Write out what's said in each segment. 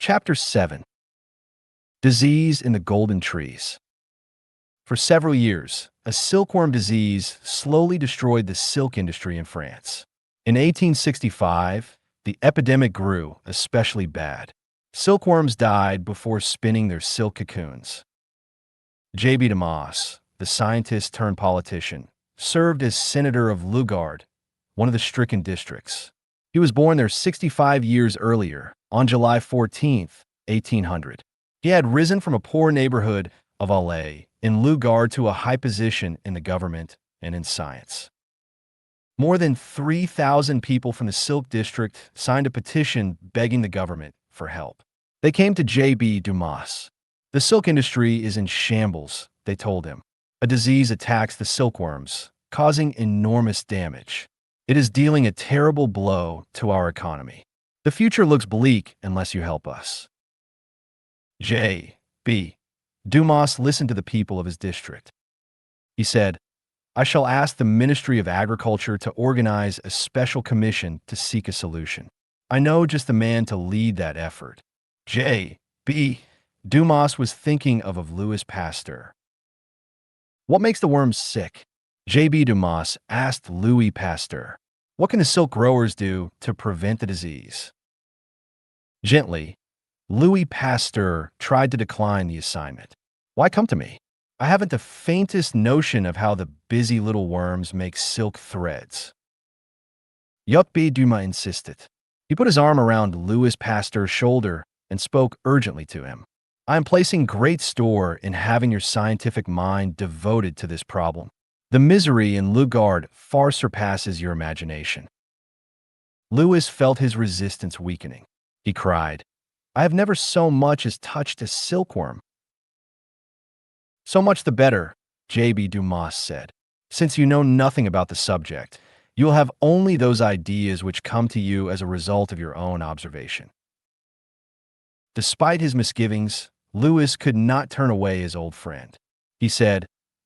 Chapter 7. Disease in the Golden Trees. For several years, a silkworm disease slowly destroyed the silk industry in France. In 1865, the epidemic grew especially bad. Silkworms died before spinning their silk cocoons. J.B. Dumas, the scientist turned politician, served as senator of Louis, one of the stricken districts. He was born there 65 years earlier, on July 14, 1800. He had risen from a poor neighborhood of Aloud in Louis to a high position in the government and in science. More than 3,000 people from the silk district signed a petition begging the government for help. They came to J.B. Dumas. The silk industry is in shambles, they told him. A disease attacks the silkworms, causing enormous damage. It is dealing a terrible blow to our economy. The future looks bleak unless you help us. J.B. Dumas listened to the people of his district. He said, I shall ask the Ministry of Agriculture to organize a special commission to seek a solution. I know just the man to lead that effort. J.B. Dumas was thinking of Louis Pasteur. What makes the worms sick? J.B. Dumas asked Louis Pasteur. What can the silk growers do to prevent the disease? Gently, Louis Pasteur tried to decline the assignment. Why come to me? I haven't the faintest notion of how the busy little worms make silk threads. J.B. Dumas insisted. He put his arm around Louis Pasteur's shoulder and spoke urgently to him. I am placing great store in having your scientific mind devoted to this problem. The misery in Louis far surpasses your imagination. Louis felt his resistance weakening. He cried, I have never so much as touched a silkworm. So much the better, J.B. Dumas said. Since you know nothing about the subject, you will have only those ideas which come to you as a result of your own observation. Despite his misgivings, Louis could not turn away his old friend. He said,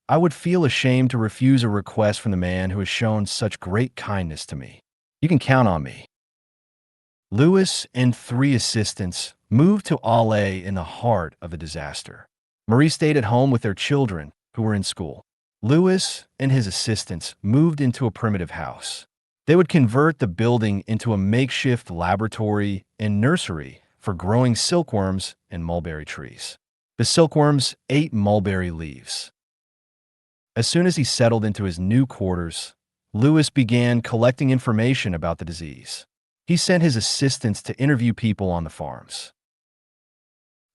I would feel ashamed to refuse a request from the man who has shown such great kindness to me. You can count on me. Louis and 3 assistants moved to Aloud in the heart of the disaster. Marie stayed at home with their children, who were in school. Louis and his assistants moved into a primitive house. They would convert the building into a makeshift laboratory and nursery for growing silkworms and mulberry trees. The silkworms ate mulberry leaves. As soon as he settled into his new quarters, Louis began collecting information about the disease. He sent his assistants to interview people on the farms.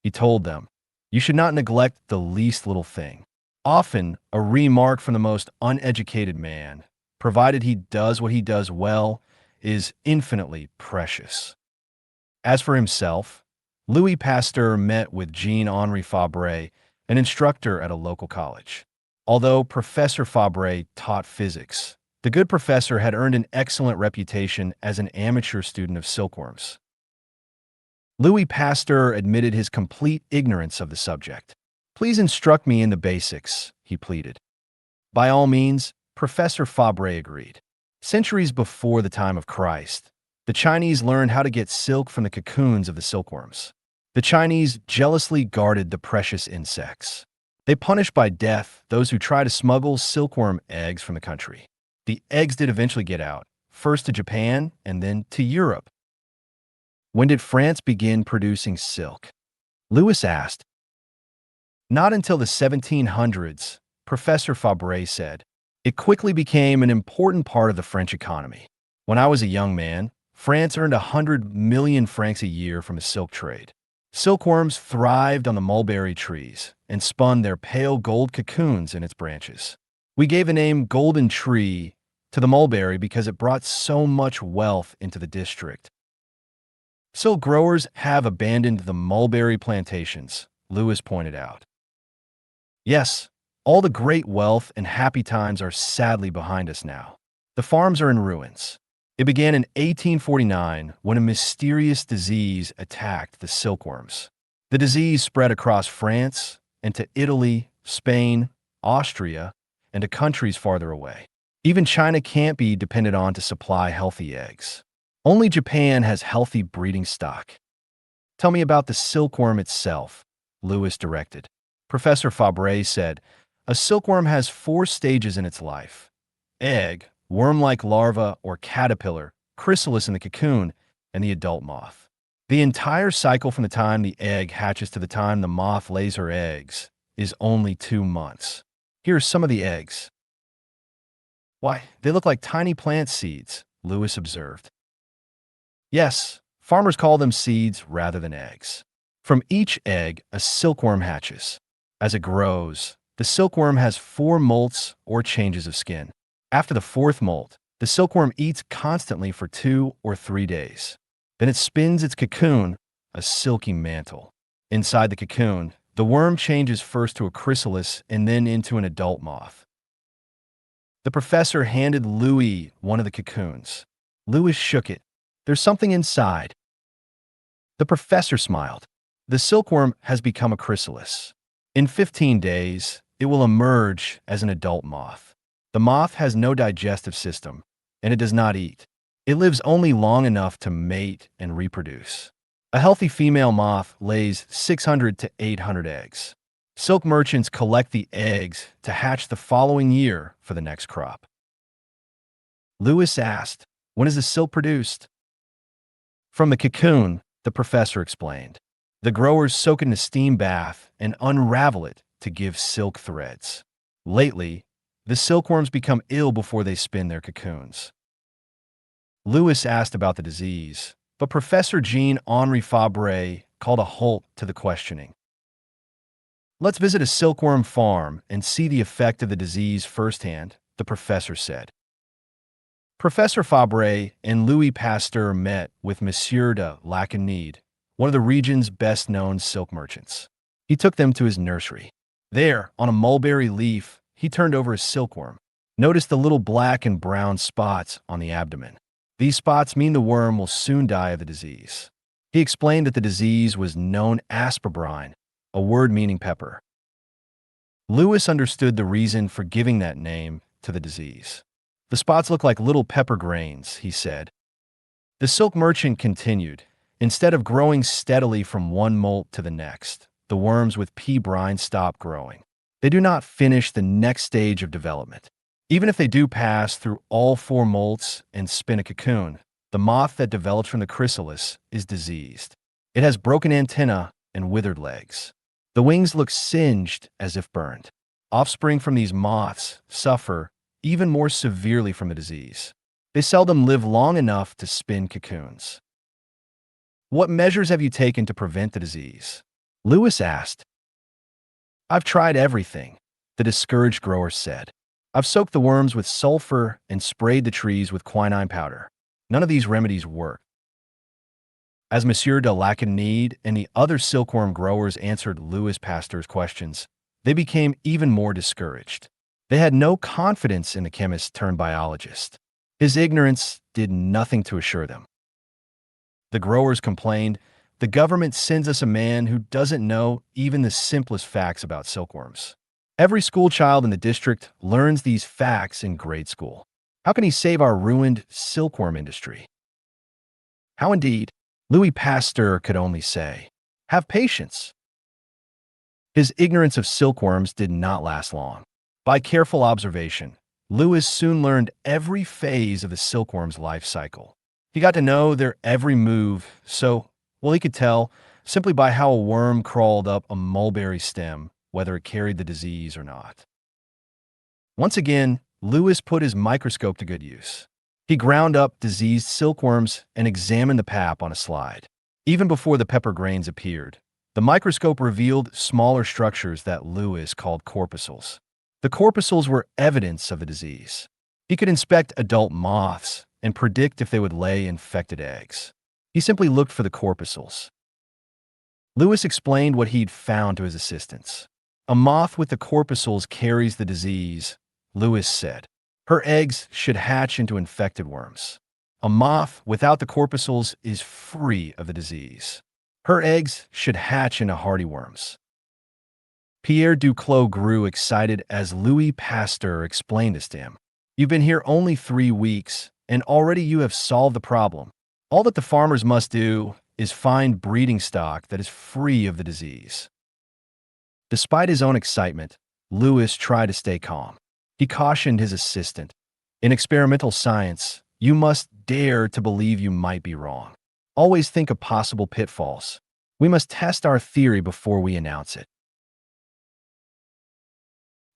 He told them, you should not neglect the least little thing. Often, a remark from the most uneducated man, provided he does what he does well, is infinitely precious. As for himself, Louis Pasteur met with Jean-Henri Fabre, an instructor at a local college. Although Professor Fabre taught physics, the good professor had earned an excellent reputation as an amateur student of silkworms. Louis Pasteur admitted his complete ignorance of the subject. Please instruct me in the basics, he pleaded. By all means, Professor Fabre agreed. Centuries before the time of Christ, the Chinese learned how to get silk from the cocoons of the silkworms. The Chinese jealously guarded the precious insects. They punished by death those who try to smuggle silkworm eggs from the country. The eggs did eventually get out, first to Japan and then to Europe. When did France begin producing silk? Louis asked. Not until the 1700s, Professor Fabre said. It quickly became an important part of the French economy. When I was a young man, France earned 100 million francs a year from a silk trade. Silkworms thrived on the mulberry trees and spun their pale gold cocoons in its branches. We gave the name Golden Tree to the mulberry because it brought so much wealth into the district. Silk growers have abandoned the mulberry plantations, Louis pointed out. Yes, all the great wealth and happy times are sadly behind us now. The farms are in ruins. It began in 1849 when a mysterious disease attacked the silkworms. The disease spread across France and to Italy, Spain, Austria, and to countries farther away. Even China can't be depended on to supply healthy eggs. Only Japan has healthy breeding stock. Tell me about the silkworm itself, Louis directed. Professor Fabre said, a silkworm has 4 stages in its life: egg, worm-like larva or caterpillar, chrysalis in the cocoon, and the adult moth. The entire cycle from the time the egg hatches to the time the moth lays her eggs is only 2 months. Here are some of the eggs. Why, they look like tiny plant seeds, Louis observed. Yes, farmers call them seeds rather than eggs. From each egg, a silkworm hatches. As it grows, the silkworm has 4 molts or changes of skin. After the 4th molt, the silkworm eats constantly for 2 or 3 days. Then it spins its cocoon, a silky mantle. Inside the cocoon, the worm changes first to a chrysalis and then into an adult moth. The professor handed Louis one of the cocoons. Louis shook it. There's something inside. The professor smiled. The silkworm has become a chrysalis. In 15 days, it will emerge as an adult moth. The moth has no digestive system, and it does not eat. It lives only long enough to mate and reproduce. A healthy female moth lays 600 to 800 eggs. Silk merchants collect the eggs to hatch the following year for the next crop. Louis asked, when is the silk produced? From the cocoon, the professor explained. The growers soak it in a steam bath and unravel it to give silk threads. Lately, the silkworms become ill before they spin their cocoons. Louis asked about the disease, but Professor Jean-Henri Fabre called a halt to the questioning. Let's visit a silkworm farm and see the effect of the disease firsthand, the professor said. Professor Fabre and Louis Pasteur met with Monsieur de Lachenide, one of the region's best-known silk merchants. He took them to his nursery. There, on a mulberry leaf, he turned over a silkworm. Notice the little black and brown spots on the abdomen. These spots mean the worm will soon die of the disease. He explained that the disease was known asperbrine, a word meaning pepper. Louis understood the reason for giving that name to the disease. The spots look like little pepper grains, he said. The silk merchant continued. Instead of growing steadily from one molt to the next, the worms with pea brine stop growing. They do not finish the next stage of development. Even if they do pass through all 4 molts and spin a cocoon, the moth that develops from the chrysalis is diseased. It has broken antennae and withered legs. The wings look singed as if burned. Offspring from these moths suffer even more severely from the disease. They seldom live long enough to spin cocoons. What measures have you taken to prevent the disease? Louis asked. I've tried everything, the discouraged grower said. I've soaked the worms with sulfur and sprayed the trees with quinine powder. None of these remedies work. As Monsieur de Lachenide and the other silkworm growers answered Louis Pasteur's questions, they became even more discouraged. They had no confidence in the chemist turned biologist. His ignorance did nothing to assure them. The growers complained, the government sends us a man who doesn't know even the simplest facts about silkworms. Every school child in the district learns these facts in grade school. How can he save our ruined silkworm industry? How indeed? Louis Pasteur could only say, have patience. His ignorance of silkworms did not last long. By careful observation, Louis soon learned every phase of the silkworm's life cycle. He got to know their every move, he could tell simply by how a worm crawled up a mulberry stem, whether it carried the disease or not. Once again, Louis put his microscope to good use. He ground up diseased silkworms and examined the pap on a slide. Even before the pepper grains appeared, the microscope revealed smaller structures that Louis called corpuscles. The corpuscles were evidence of the disease. He could inspect adult moths and predict if they would lay infected eggs. He simply looked for the corpuscles. Louis explained what he'd found to his assistants. A moth with the corpuscles carries the disease, Louis said. Her eggs should hatch into infected worms. A moth without the corpuscles is free of the disease. Her eggs should hatch into hardy worms. Pierre Duclos grew excited as Louis Pasteur explained this to him. You've been here only 3 weeks, and already you have solved the problem. All that the farmers must do is find breeding stock that is free of the disease. Despite his own excitement, Louis tried to stay calm. He cautioned his assistant, "In experimental science, you must dare to believe you might be wrong. Always think of possible pitfalls. We must test our theory before we announce it."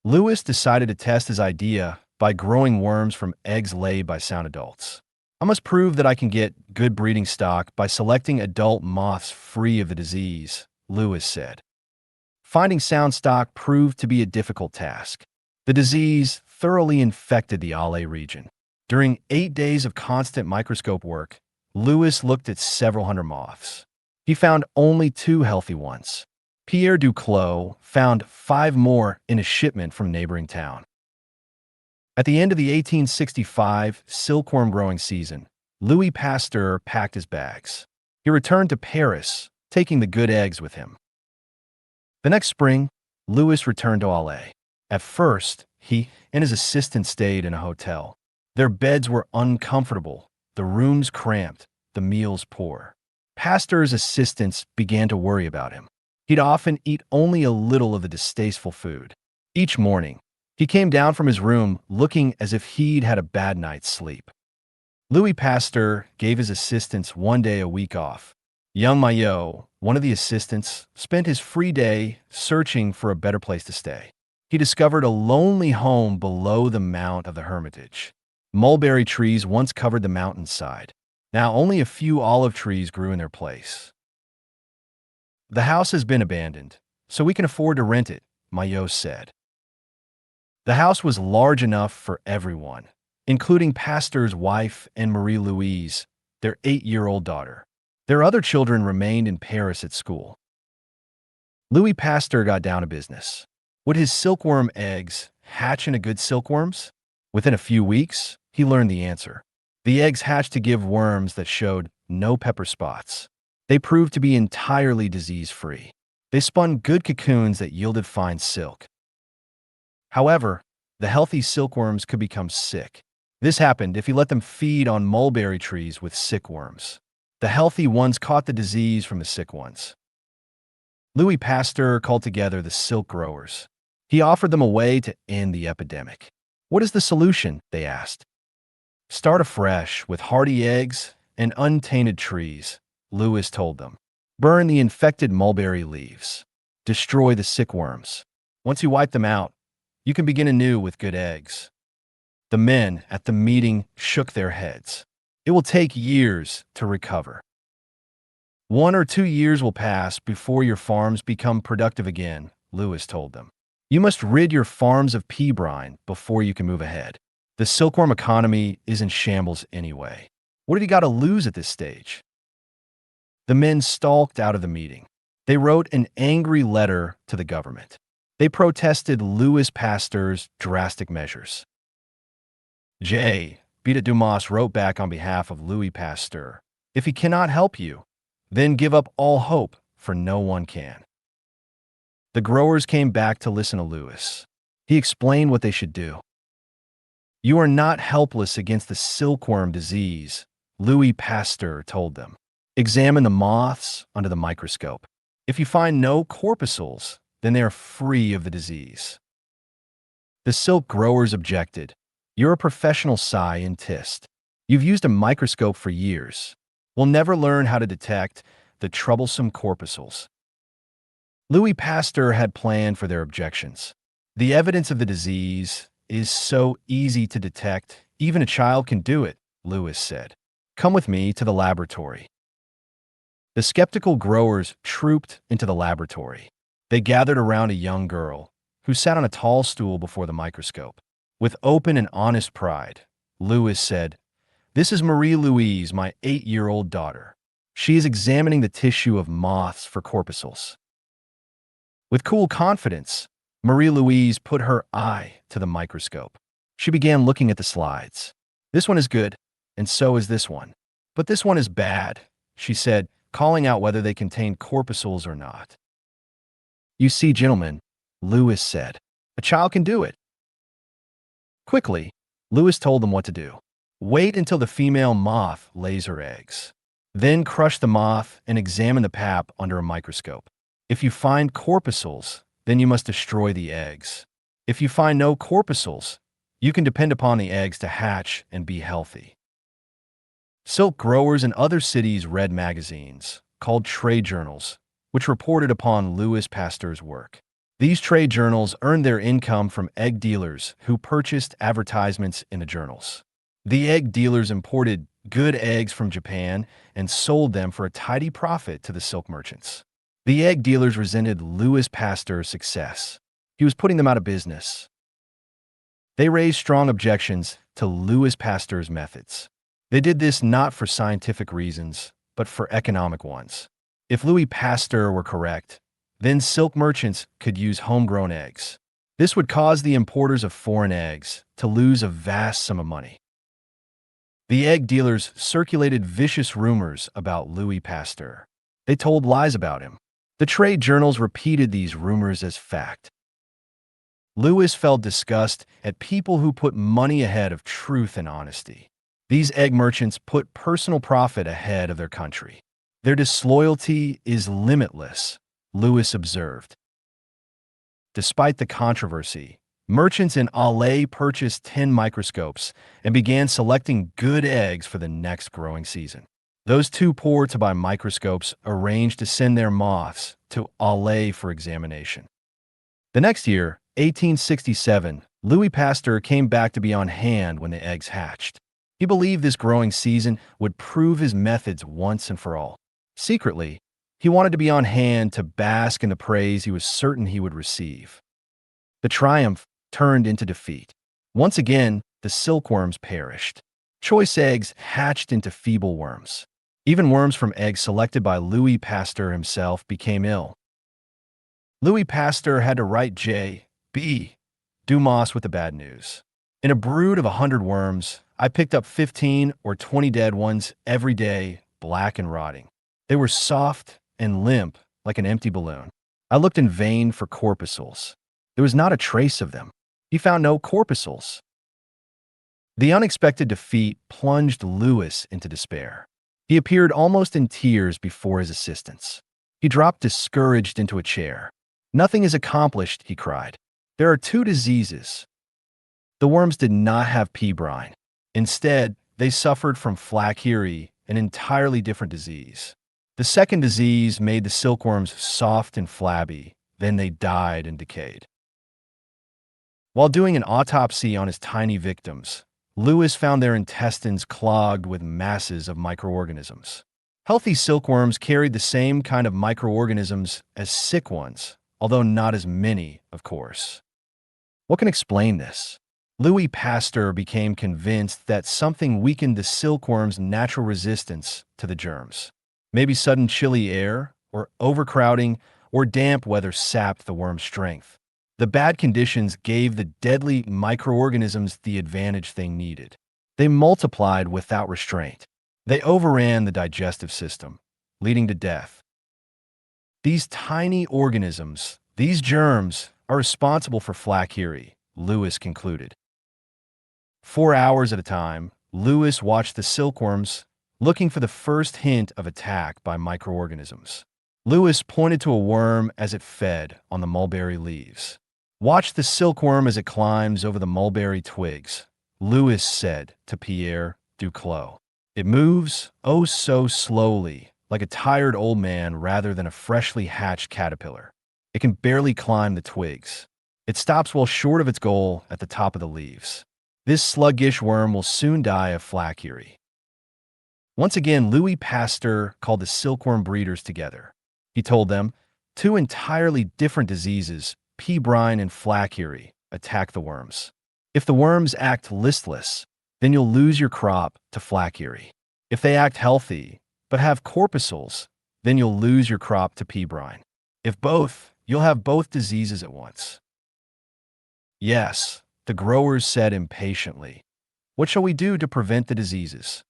Louis decided to test his idea by growing worms from eggs laid by sound adults. "I must prove that I can get good breeding stock by selecting adult moths free of the disease," Louis said. Finding sound stock proved to be a difficult task. The disease thoroughly infected the Ale region. During 8 days of constant microscope work, Louis looked at several hundred moths. He found only 2 healthy ones. Pierre Duclos found 5 more in a shipment from a neighboring town. At the end of the 1865 silkworm growing season, Louis Pasteur packed his bags. He returned to Paris, taking the good eggs with him. The next spring, Louis returned to Ale. At first, he and his assistant stayed in a hotel. Their beds were uncomfortable, the rooms cramped, the meals poor. Pasteur's assistants began to worry about him. He'd often eat only a little of the distasteful food. Each morning, he came down from his room looking as if he'd had a bad night's sleep. Louis Pasteur gave his assistants 1 day a week off. Young Maillot, one of the assistants, spent his free day searching for a better place to stay. He discovered a lonely home below the Mount of the Hermitage. Mulberry trees once covered the mountainside. Now only a few olive trees grew in their place. "The house has been abandoned, so we can afford to rent it," Maillot said. The house was large enough for everyone, including Pasteur's wife and Marie-Louise, their 8-year-old daughter. Their other children remained in Paris at school. Louis Pasteur got down to business. Would his silkworm eggs hatch into good silkworms? Within a few weeks, he learned the answer. The eggs hatched to give worms that showed no pepper spots. They proved to be entirely disease-free. They spun good cocoons that yielded fine silk. However, the healthy silkworms could become sick. This happened if you let them feed on mulberry trees with sick worms. The healthy ones caught the disease from the sick ones. Louis Pasteur called together the silk growers. He offered them a way to end the epidemic. "What is the solution?" they asked. "Start afresh with hardy eggs and untainted trees," Louis told them. "Burn the infected mulberry leaves. Destroy the sick worms. Once you wipe them out, you can begin anew with good eggs." The men at the meeting shook their heads. "It will take years to recover. 1 or 2 years will pass before your farms become productive again," Louis told them. "You must rid your farms of pea brine before you can move ahead. The silkworm economy is in shambles anyway. What have you got to lose at this stage?" The men stalked out of the meeting. They wrote an angry letter to the government. They protested Louis Pasteur's drastic measures. J. Beta Dumas wrote back on behalf of Louis Pasteur, "If he cannot help you, then give up all hope, for no one can." The growers came back to listen to Louis. He explained what they should do. "You are not helpless against the silkworm disease," Louis Pasteur told them. "Examine the moths under the microscope. If you find no corpuscles, then they are free of the disease." The silk growers objected. "You're a professional scientist. You've used a microscope for years. We'll never learn how to detect the troublesome corpuscles." Louis Pasteur had planned for their objections. "The evidence of the disease is so easy to detect, even a child can do it," Louis said. "Come with me to the laboratory." The skeptical growers trooped into the laboratory. They gathered around a young girl who sat on a tall stool before the microscope. With open and honest pride, Louis said, "This is Marie-Louise, my 8-year-old daughter. She is examining the tissue of moths for corpuscles." With cool confidence, Marie-Louise put her eye to the microscope. She began looking at the slides. "This one is good, and so is this one. But this one is bad," she said, calling out whether they contained corpuscles or not. "You see, gentlemen," Louis said, "a child can do it." Quickly, Louis told them what to do. "Wait until the female moth lays her eggs. Then crush the moth and examine the pap under a microscope. If you find corpuscles, then you must destroy the eggs. If you find no corpuscles, you can depend upon the eggs to hatch and be healthy. Silk growers in other cities read magazines, called trade journals, which reported upon Louis Pasteur's work. These trade journals earned their income from egg dealers who purchased advertisements in the journals. The egg dealers imported good eggs from Japan and sold them for a tidy profit to the silk merchants. The egg dealers resented Louis Pasteur's success. He was putting them out of business. They raised strong objections to Louis Pasteur's methods. They did this not for scientific reasons, but for economic ones. If Louis Pasteur were correct, then silk merchants could use homegrown eggs. This would cause the importers of foreign eggs to lose a vast sum of money. The egg dealers circulated vicious rumors about Louis Pasteur. They told lies about him. The trade journals repeated these rumors as fact. Louis felt disgust at people who put money ahead of truth and honesty. These egg merchants put personal profit ahead of their country. Their disloyalty is limitless, Louis observed. Despite the controversy, merchants in Aloud purchased 10 microscopes and began selecting good eggs for the next growing season. Those too poor to buy microscopes arranged to send their moths to Aloud for examination. The next year, 1867, Louis Pasteur came back to be on hand when the eggs hatched. He believed this growing season would prove his methods once and for all. Secretly, he wanted to be on hand to bask in the praise he was certain he would receive. The triumph turned into defeat. Once again, the silkworms perished. Choice eggs hatched into feeble worms. Even worms from eggs selected by Louis Pasteur himself became ill. Louis Pasteur had to write J.B. Dumas with the bad news. In a brood of 100 worms, I picked up 15 or 20 dead ones every day, black and rotting. They were soft and limp like an empty balloon. I looked in vain for corpuscles. There was not a trace of them. He found no corpuscles. The unexpected defeat plunged Louis into despair. He appeared almost in tears before his assistants. He dropped discouraged into a chair. "Nothing is accomplished," he cried. "There are 2 diseases." The worms did not have pea brine. Instead, they suffered from flachyry, an entirely different disease. The second disease made the silkworms soft and flabby. Then they died and decayed. While doing an autopsy on his tiny victims, Louis found their intestines clogged with masses of microorganisms. Healthy silkworms carried the same kind of microorganisms as sick ones, although not as many, of course. What can explain this? Louis Pasteur became convinced that something weakened the silkworm's natural resistance to the germs. Maybe sudden chilly air, or overcrowding, or damp weather sapped the worm's strength. The bad conditions gave the deadly microorganisms the advantage they needed. They multiplied without restraint. They overran the digestive system, leading to death. These tiny organisms, these germs, are responsible for flachyry, Louis concluded. 4 hours at a time, Louis watched the silkworms, looking for the first hint of attack by microorganisms. Louis pointed to a worm as it fed on the mulberry leaves. "Watch the silkworm as it climbs over the mulberry twigs," Louis said to Pierre Duclos. "It moves, oh so slowly, like a tired old man rather than a freshly hatched caterpillar. It can barely climb the twigs. It stops well short of its goal at the top of the leaves. This sluggish worm will soon die of flachyry." Once again, Louis Pasteur called the silkworm breeders together. He told them, 2 entirely different diseases, pea brine and flachyry, attack the worms. If the worms act listless, then you'll lose your crop to flachyry. If they act healthy, but have corpuscles, then you'll lose your crop to pea brine. If both, you'll have both diseases at once. "Yes," the growers said impatiently. "What shall we do to prevent the diseases?"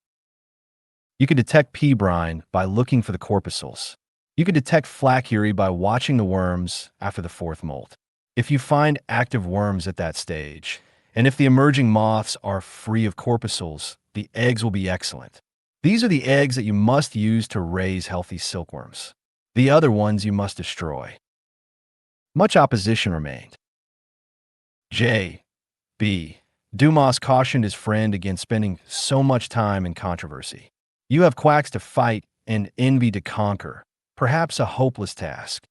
You can detect pea brine by looking for the corpuscles. You can detect flachyry by watching the worms after the 4th molt. If you find active worms at that stage, and if the emerging moths are free of corpuscles, the eggs will be excellent. These are the eggs that you must use to raise healthy silkworms. The other ones you must destroy. Much opposition remained. J. B. Dumas cautioned his friend against spending so much time in controversy. You have quacks to fight and envy to conquer, perhaps a hopeless task.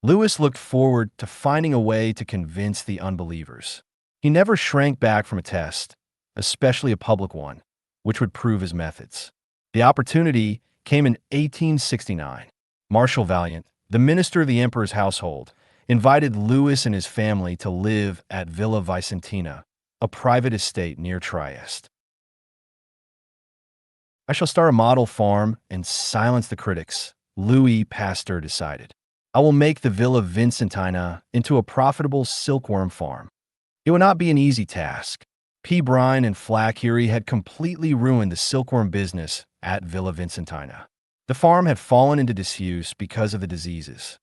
Louis looked forward to finding a way to convince the unbelievers. He never shrank back from a test, especially a public one, which would prove his methods. The opportunity came in 1869. Marshal Valiant, the minister of the emperor's household, invited Louis and his family to live at Villa Vicentina, a private estate near Trieste. I shall start a model farm and silence the critics, Louis Pasteur decided. I will make the Villa Vicentina into a profitable silkworm farm. It would not be an easy task. P. Brine and Flack-Erie had completely ruined the silkworm business at Villa Vicentina. The farm had fallen into disuse because of the diseases.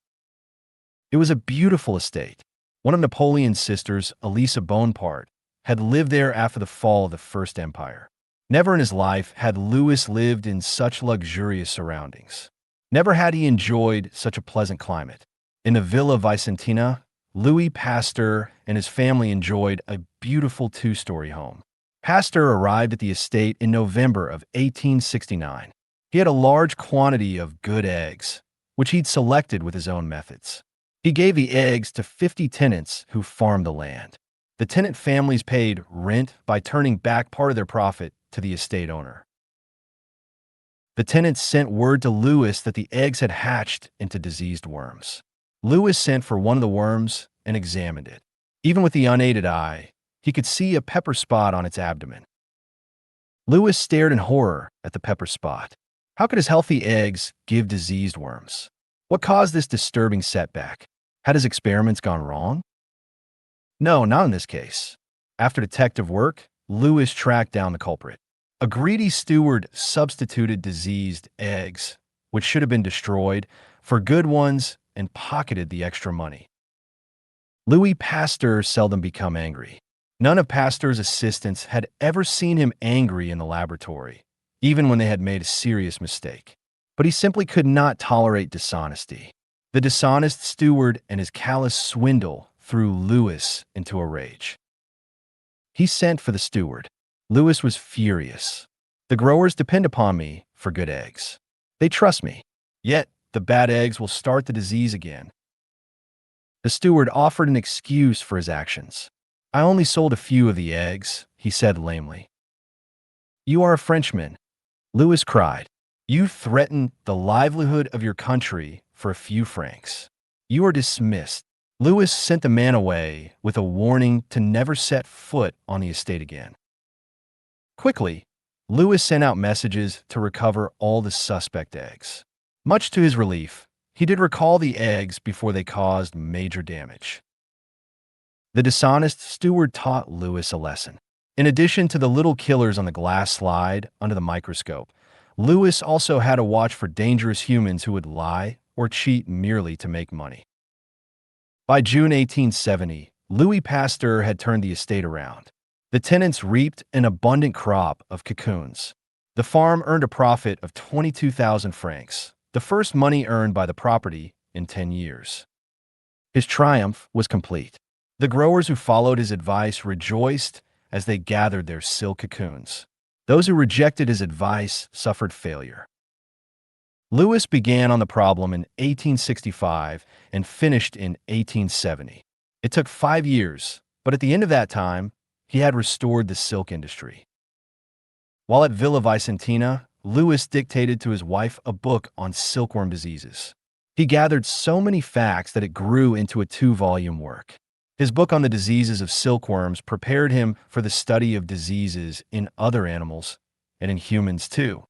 It was a beautiful estate. One of Napoleon's sisters, Elisa Bonaparte, had lived there after the fall of the First Empire. Never in his life had Louis lived in such luxurious surroundings. Never had he enjoyed such a pleasant climate. In the Villa Vicentina, Louis Pasteur and his family enjoyed a beautiful two-story home. Pasteur arrived at the estate in November of 1869. He had a large quantity of good eggs, which he'd selected with his own methods. He gave the eggs to 50 tenants who farmed the land. The tenant families paid rent by turning back part of their profit to the estate owner. The tenants sent word to Louis that the eggs had hatched into diseased worms. Louis sent for one of the worms and examined it. Even with the unaided eye, he could see a pepper spot on its abdomen. Louis stared in horror at the pepper spot. How could his healthy eggs give diseased worms? What caused this disturbing setback? Had his experiments gone wrong? No, not in this case. After detective work, Louis tracked down the culprit. A greedy steward substituted diseased eggs, which should have been destroyed, for good ones and pocketed the extra money. Louis Pasteur seldom became angry. None of Pasteur's assistants had ever seen him angry in the laboratory, even when they had made a serious mistake. But he simply could not tolerate dishonesty. The dishonest steward and his callous swindle threw Louis into a rage. He sent for the steward. Louis was furious. The growers depend upon me for good eggs. They trust me. Yet, the bad eggs will start the disease again. The steward offered an excuse for his actions. I only sold a few of the eggs, he said lamely. You are a Frenchman, Louis cried. You threaten the livelihood of your country for a few francs. You are dismissed. Louis sent the man away with a warning to never set foot on the estate again. Quickly, Louis sent out messages to recover all the suspect eggs. Much to his relief, he did recall the eggs before they caused major damage. The dishonest steward taught Louis a lesson. In addition to the little killers on the glass slide under the microscope, Louis also had to watch for dangerous humans who would lie or cheat merely to make money. By June 1870, Louis Pasteur had turned the estate around. The tenants reaped an abundant crop of cocoons. The farm earned a profit of 22,000 francs, the first money earned by the property in 10 years. His triumph was complete. The growers who followed his advice rejoiced as they gathered their silk cocoons. Those who rejected his advice suffered failure. Louis began on the problem in 1865 and finished in 1870. It took 5 years, but at the end of that time, he had restored the silk industry. While at Villa Vicentina, Louis dictated to his wife a book on silkworm diseases. He gathered so many facts that it grew into a 2-volume work. His book on the diseases of silkworms prepared him for the study of diseases in other animals and in humans too.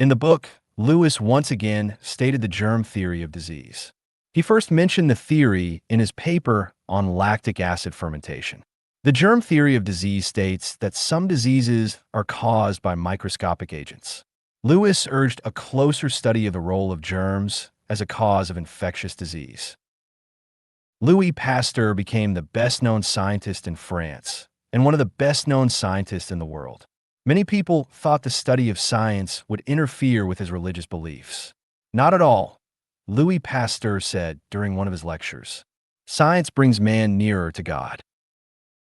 In the book, Louis once again stated the germ theory of disease. He first mentioned the theory in his paper on lactic acid fermentation. The germ theory of disease states that some diseases are caused by microscopic agents. Louis urged a closer study of the role of germs as a cause of infectious disease. Louis Pasteur became the best-known scientist in France and one of the best-known scientists in the world. Many people thought the study of science would interfere with his religious beliefs. Not at all, Louis Pasteur said during one of his lectures. Science brings man nearer to God.